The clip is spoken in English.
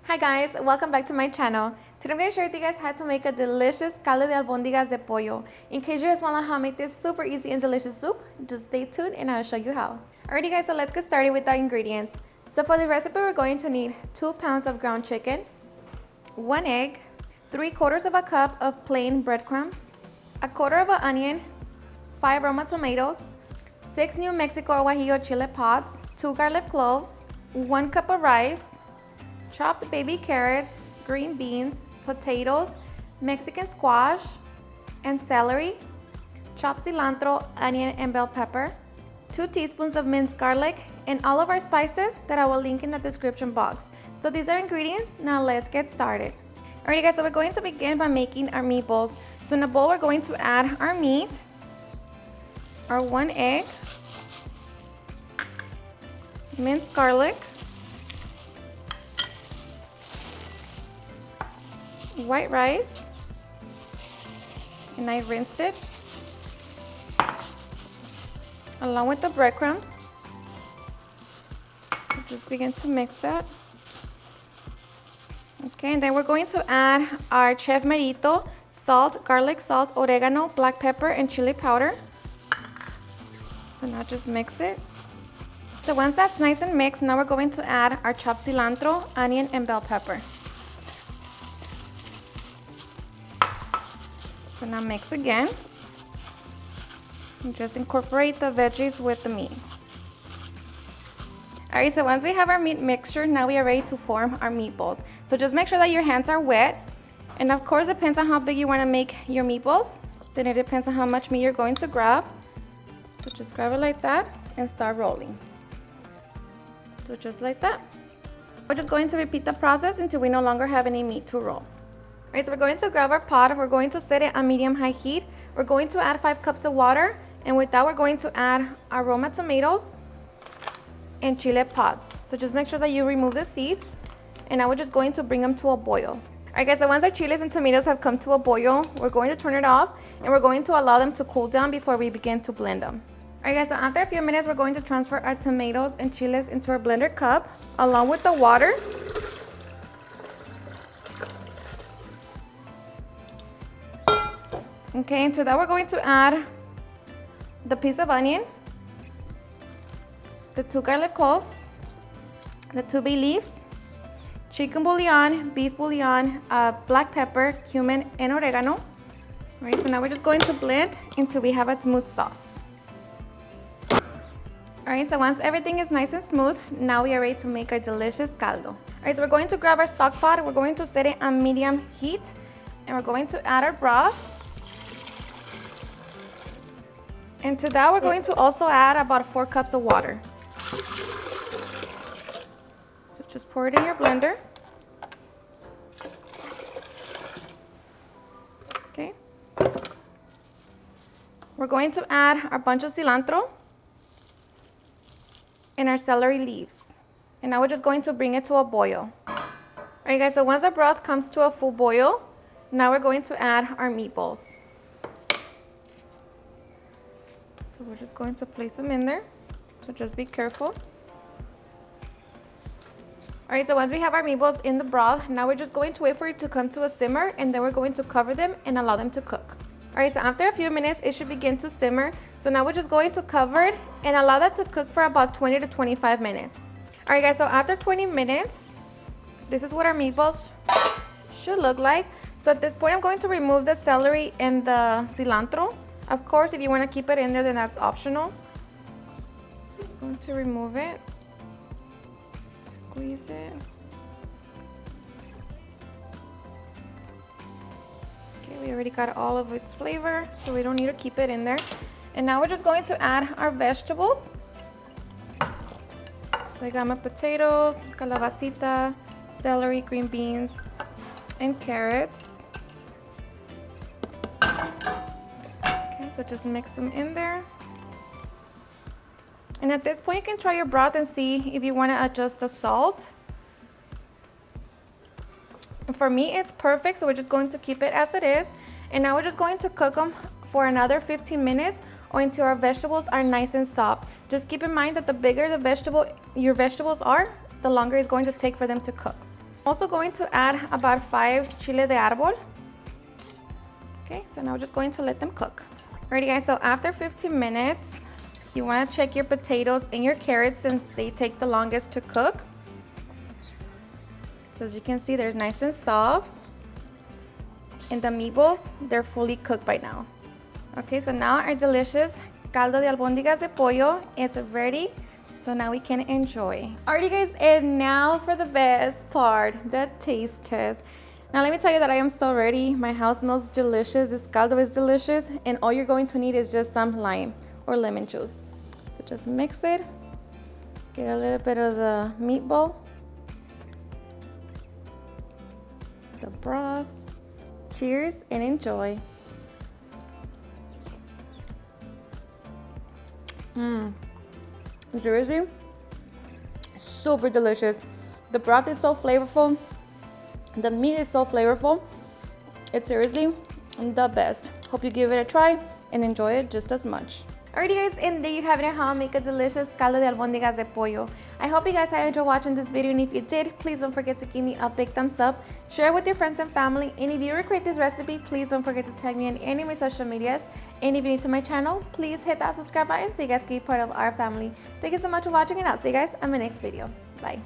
Hi guys, welcome back to my channel. Today I'm going to share with you guys how to make a delicious caldo de albóndigas de pollo. In case you guys want to know how to make this super easy and delicious soup, just stay tuned and I'll show you how. Alrighty guys, so let's get started with the ingredients. So for the recipe we're going to need 2 pounds of ground chicken, 1 egg, 3/4 of a cup of plain breadcrumbs, 1/4 of an onion, 5 Roma tomatoes, 6 New Mexico or Guajillo chili pods, 2 garlic cloves, 1 cup of rice, chopped baby carrots, green beans, potatoes, Mexican squash, and celery, chopped cilantro, onion, and bell pepper, 2 teaspoons of minced garlic, and all of our spices that I will link in the description box. So these are ingredients. Now let's get started. Alrighty guys, so we're going to begin by making our meatballs. So in a bowl we're going to add our meat, our 1 egg, minced garlic, white rice, and I rinsed it, along with the breadcrumbs. So just begin to mix that. Okay, and then we're going to add our chef merito, salt, garlic salt, oregano, black pepper, and chili powder. So now just mix it. So once that's nice and mixed, now we're going to add our chopped cilantro, onion, and bell pepper. So now mix again. And just incorporate the veggies with the meat. Alright, so once we have our meat mixture, now we are ready to form our meatballs. So just make sure that your hands are wet. And of course, it depends on how big you want to make your meatballs. Then it depends on how much meat you're going to grab. So just grab it like that and start rolling. So just like that. We're just going to repeat the process until we no longer have any meat to roll. Alright, so we're going to grab our pot. We're going to set it on medium-high heat. We're going to add 5 cups of water. And with that, we're going to add our Roma tomatoes and chili pods. So just make sure that you remove the seeds. And now we're just going to bring them to a boil. Alright guys, so once our chilies and tomatoes have come to a boil, we're going to turn it off. And we're going to allow them to cool down before we begin to blend them. Alright guys, so after a few minutes, we're going to transfer our tomatoes and chilies into our blender cup along with the water. Okay, and to that we're going to add the piece of onion, the 2 garlic cloves, the 2 bay leaves, chicken bouillon, beef bouillon, black pepper, cumin, and oregano. All right, so now we're just going to blend until we have a smooth sauce. All right, so once everything is nice and smooth, now we are ready to make our delicious caldo. All right, so we're going to grab our stock pot. We're going to set it on medium heat, and we're going to add our broth. And to that, we're going to also add about 4 cups of water. So just pour it in your blender. Okay. We're going to add our bunch of cilantro and our celery leaves. And now we're just going to bring it to a boil. All right, guys, so once our broth comes to a full boil, now we're going to add our meatballs. So we're just going to place them in there. So just be careful. All right, so once we have our meatballs in the broth, now we're just going to wait for it to come to a simmer, and then we're going to cover them and allow them to cook. All right, so after a few minutes, it should begin to simmer. So now we're just going to cover it and allow that to cook for about 20 to 25 minutes. All right, guys, so after 20 minutes, this is what our meatballs should look like. So at this point, I'm going to remove the celery and the cilantro. Of course, if you want to keep it in there, then that's optional. I'm going to remove it. Squeeze it. Okay, we already got all of its flavor, so we don't need to keep it in there. And now we're just going to add our vegetables. So I got my potatoes, calabacita, celery, green beans, and carrots. So just mix them in there. And at this point, you can try your broth and see if you want to adjust the salt. And for me, it's perfect, so we're just going to keep it as it is. And now we're just going to cook them for another 15 minutes or until our vegetables are nice and soft. Just keep in mind that the bigger your vegetables are, the longer it's going to take for them to cook. Also going to add about 5 chile de arbol. Okay, so now we're just going to let them cook. Alrighty guys, so after 15 minutes, you want to check your potatoes and your carrots since they take the longest to cook. So as you can see, they're nice and soft. And the meatballs, they're fully cooked by now. Okay, so now our delicious caldo de albóndigas de pollo, it's ready. So now we can enjoy. Alrighty guys, and now for the best part, the taste test. Now let me tell you that I am so ready. My house smells delicious. This caldo is delicious. And all you're going to need is just some lime or lemon juice. So just mix it. Get a little bit of the meatball. The broth. Cheers and enjoy. Seriously, super delicious. The broth is so flavorful. The meat is so flavorful. It's seriously the best. Hope you give it a try and enjoy it just as much. Alrighty guys, and there you have it, how I make a delicious caldo de albóndigas de pollo. I hope you guys have enjoyed watching this video, and if you did, please don't forget to give me a big thumbs up. Share it with your friends and family, and if you recreate this recipe, please don't forget to tag me on any of my social medias. And if you're new to my channel, please hit that subscribe button so you guys can be part of our family. Thank you so much for watching, and I'll see you guys in my next video. Bye.